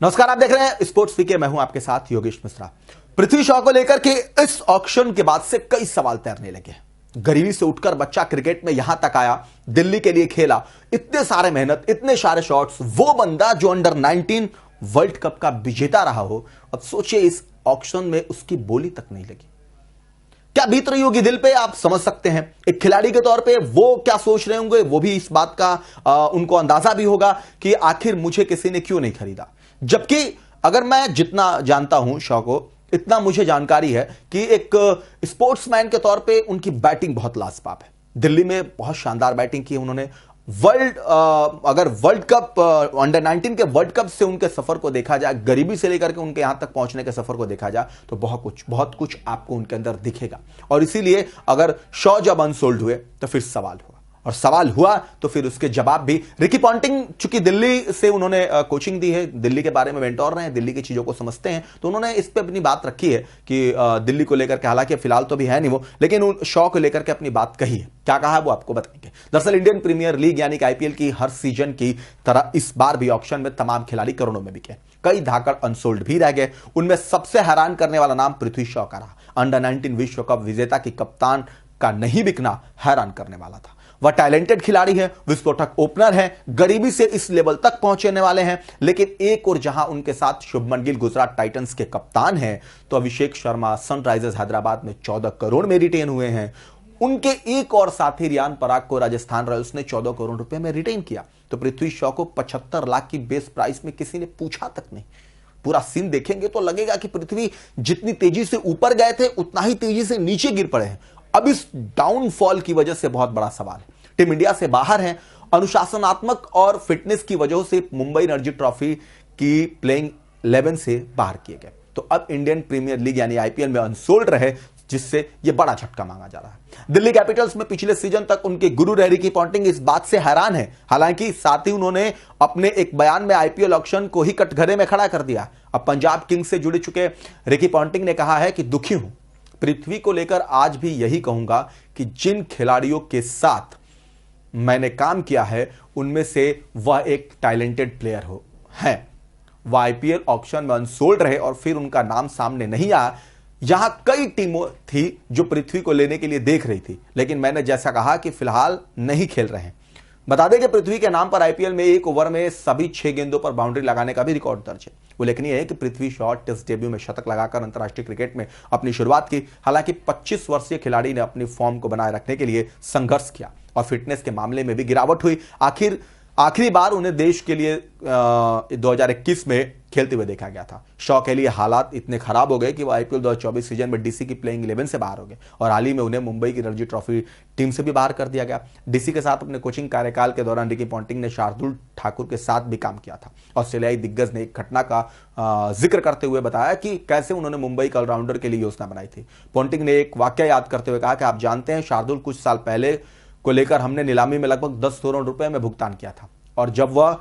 नमस्कार, आप देख रहे हैं स्पोर्ट्स वीके। मैं हूं आपके साथ योगेश मिश्रा। पृथ्वी शॉ को लेकर के इस ऑक्शन के बाद से कई सवाल तैरने लगे। गरीबी से उठकर बच्चा क्रिकेट में यहां तक आया, दिल्ली के लिए खेला, इतने सारे मेहनत, इतने सारे शॉट्स, वो बंदा जो अंडर 19 वर्ल्ड कप का विजेता रहा हो, अब सोचिए इस ऑक्शन में उसकी बोली तक नहीं लगी। क्या बीत रही होगी दिल पे, आप समझ सकते हैं। एक खिलाड़ी के तौर पे वो क्या सोच रहे होंगे, वो भी इस बात का उनको अंदाजा भी होगा कि आखिर मुझे किसी ने क्यों नहीं खरीदा। जबकि अगर मैं जितना जानता हूं शॉ को, इतना मुझे जानकारी है कि एक स्पोर्ट्समैन के तौर पे उनकी बैटिंग बहुत लाजवाब है। दिल्ली में बहुत शानदार बैटिंग की उन्होंने। अगर वर्ल्ड कप अंडर 19 के वर्ल्ड कप से उनके सफर को देखा जाए, गरीबी से लेकर के उनके यहां तक पहुंचने के सफर को देखा जाए, तो बहुत कुछ आपको उनके अंदर दिखेगा। और इसीलिए अगर शॉ जब अनसोल्ड हुए तो फिर सवाल हुआ, और सवाल हुआ तो फिर उसके जवाब भी। रिकी पॉन्टिंग चूंकि दिल्ली से उन्होंने कोचिंग दी है, दिल्ली के बारे में मेंटोर रहे हैं, दिल्ली की चीजों को समझते हैं, तो उन्होंने इस पे अपनी बात रखी है कि दिल्ली को लेकर के, हालांकि फिलहाल तो भी है नहीं वो, लेकिन शॉ को लेकर के अपनी बात कही है। क्या कहा है वो आपको बताएंगे। दरअसल इंडियन प्रीमियर लीग यानी कि आईपीएल की हर सीजन की तरह इस बार भी ऑक्शन में तमाम खिलाड़ी करोड़ों में बिके। कई धाकड़ अनसोल्ड भी रह गए। उनमें सबसे हैरान करने वाला नाम पृथ्वी शॉ का रहा। अंडर 19 विश्व कप विजेता की कप्तान का नहीं बिकना हैरान करने वाला था। वह टैलेंटेड खिलाड़ी है, विस्फोटक ओपनर है, गरीबी से इस लेवल तक पहुंचने वाले हैं। लेकिन एक और जहां उनके साथ शुभमन गिल गुजरात टाइटंस के कप्तान हैं, तो अभिषेक शर्मा सनराइजर्स हैदराबाद में 14 करोड़ में रिटेन हुए हैं। उनके एक और साथी रियान पराग को राजस्थान रॉयल्स ने 14 करोड़ रुपए में रिटेन किया। तो पृथ्वी शॉ को 75 लाख की बेस प्राइस में किसी ने पूछा तक नहीं। पूरा सीन देखेंगे तो लगेगा कि पृथ्वी जितनी तेजी से ऊपर गए थे, उतना ही तेजी से नीचे गिर पड़े हैं। अब इस डाउनफॉल की वजह से बहुत बड़ा सवाल है। टीम इंडिया से बाहर हैं, अनुशासनात्मक और फिटनेस की वजह से मुंबई रणजी ट्रॉफी की प्लेइंग 11 से बाहर किए गए। तो अब इंडियन प्रीमियर लीग यानी आईपीएल में अनसोल्ड रहे, जिससे यह बड़ा झटका मांगा जा रहा है। दिल्ली कैपिटल्स में पिछले सीजन तक उनके गुरु रहे रिकी पॉन्टिंग इस बात से हैरान है। हालांकि साथ ही उन्होंने अपने एक बयान में आईपीएल ऑक्शन को ही कटघरे में खड़ा कर दिया। अब पंजाब किंग्स से जुड़ चुके रिकी पॉन्टिंग ने कहा है कि दुखी हूं। पृथ्वी को लेकर आज भी यही कहूंगा कि जिन खिलाड़ियों के साथ मैंने काम किया है, उनमें से वह एक टैलेंटेड प्लेयर है। वह आईपीएल ऑक्शन में अनसोल्ड रहे और फिर उनका नाम सामने नहीं आया। यहां कई टीमों थी जो पृथ्वी को लेने के लिए देख रही थी, लेकिन मैंने जैसा कहा कि फिलहाल नहीं खेल रहे हैं। बता दें कि पृथ्वी के नाम पर आईपीएल में एक ओवर में सभी 6 गेंदों पर बाउंड्री लगाने का भी रिकॉर्ड दर्ज है। उल्लेखनीय है कि पृथ्वी शॉ टेस्ट डेब्यू में शतक लगाकर अंतर्राष्ट्रीय क्रिकेट में अपनी शुरुआत की। हालांकि 25 वर्षीय खिलाड़ी ने अपनी फॉर्म को बनाए रखने के लिए संघर्ष किया और फिटनेस के मामले में भी गिरावट हुई। आखिरी बार उन्हें देश के लिए 2021 में खेलते हुए देखा गया था। शॉ के लिए हालात इतने खराब हो गए कि वो आईपीएल 2024 सीजन में डीसी की प्लेइंग 11 से बाहर हो गए और हाल ही में उन्हें मुंबई की रणजी ट्रॉफी टीम से भी बाहर कर दिया गया। डीसी के साथ अपने कोचिंग कार्यकाल के दौरान रिकी पॉन्टिंग ने शार्दुल ठाकुर के साथ भी काम किया था। ऑस्ट्रेलियाई दिग्गज ने एक घटना का जिक्र करते हुए बताया कि कैसे उन्होंने मुंबई के ऑलराउंडर के लिए योजना बनाई थी। पॉन्टिंग ने एक वाक्य याद करते हुए कहा कि आप जानते हैं, शार्दुल कुछ साल पहले को लेकर हमने नीलामी में लगभग 10 करोड़ रुपए में भुगतान किया था, और जब वह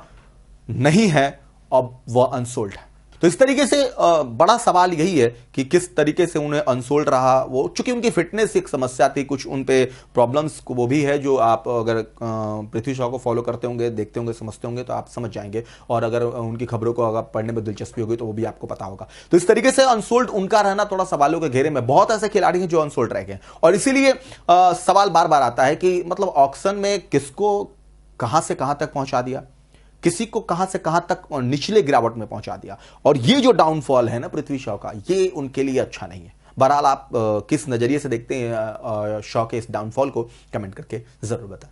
नहीं है, अब वह अनसोल्ड है। तो इस तरीके से बड़ा सवाल यही है कि किस तरीके से उन्हें अनसोल्ड रहा। वो चूंकि उनकी फिटनेस एक समस्या थी, कुछ उन पे प्रॉब्लम्स को वो भी है, जो आप अगर पृथ्वी शॉ को फॉलो करते होंगे, देखते होंगे, समझते होंगे तो आप समझ जाएंगे। और अगर उनकी खबरों को अगर पढ़ने में दिलचस्पी होगी तो वो भी आपको पता होगा। तो इस तरीके से अनसोल्ड उनका रहना थोड़ा सवालों के घेरे में। बहुत ऐसे खिलाड़ी हैं जो अनसोल्ड रह गए, और इसीलिए सवाल बार बार आता है कि मतलब ऑक्शन में किसको कहां से कहां तक पहुंचा दिया, किसी को कहां से कहां तक निचले गिरावट में पहुंचा दिया। और ये जो डाउनफॉल है ना पृथ्वी शॉ का, ये उनके लिए अच्छा नहीं है। बहरहाल आप किस नजरिए से देखते हैं शॉ के इस डाउनफॉल को, कमेंट करके जरूर बताएं।